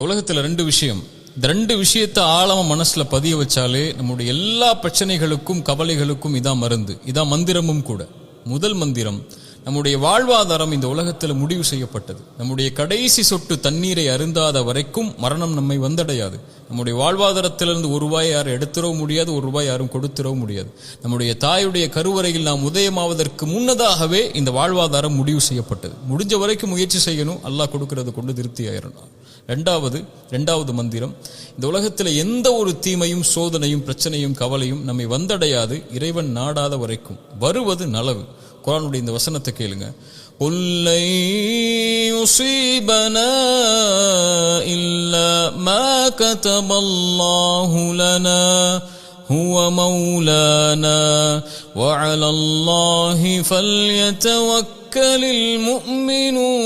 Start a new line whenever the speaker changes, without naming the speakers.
உலகத்தில் ரெண்டு விஷயம், இந்த ரெண்டு விஷயத்தை ஆழமா மனசுல பதிய வச்சாலே நம்முடைய எல்லா பிரச்சனைகளுக்கும் கவலைகளுக்கும் இதான் மருந்து, இதான் மந்திரமும் கூட. முதல் மந்திரம், நம்முடைய வாழ்வாதாரம் இந்த உலகத்தில் முடிவு செய்யப்பட்டது. நம்முடைய கடைசி சொட்டு தண்ணீரை அருந்தாத வரைக்கும் மரணம் நம்மை வந்தடையாது. நம்முடைய வாழ்வாதாரத்திலிருந்து ஒரு ரூபாய் யாரும் எடுத்துடவும் முடியாது, ஒரு ரூபாய் யாரும் கொடுத்துடவும் முடியாது. நம்முடைய தாயுடைய கருவறையில் நாம் உதயமாவதற்கு முன்னதாகவே இந்த வாழ்வாதாரம் முடிவு செய்யப்பட்டது. முடிஞ்ச வரைக்கும் முயற்சி செய்யணும், அல்லாஹ் கொடுக்கறது கொண்டு திருப்தி ஆயிரணும். ரெண்டாவது மந்திரம், இந்த உலகத்தில் எந்த ஒரு தீமையும் சோதனையும் பிரச்சனையும் கவலையும் நம்மை வந்தடையாது இறைவன் நாடாத வரைக்கும். வருவது நலவு. குர்ஆனுடைய இந்த வசனத்தை கேளுங்க. குல்லை யுஸீபனா இல்லா மா கதபல்லாஹு லனா ஹுவ மௌலானா வ அலல்லாஹி ஃபல்யதவக்கலில் முஃமினூன்.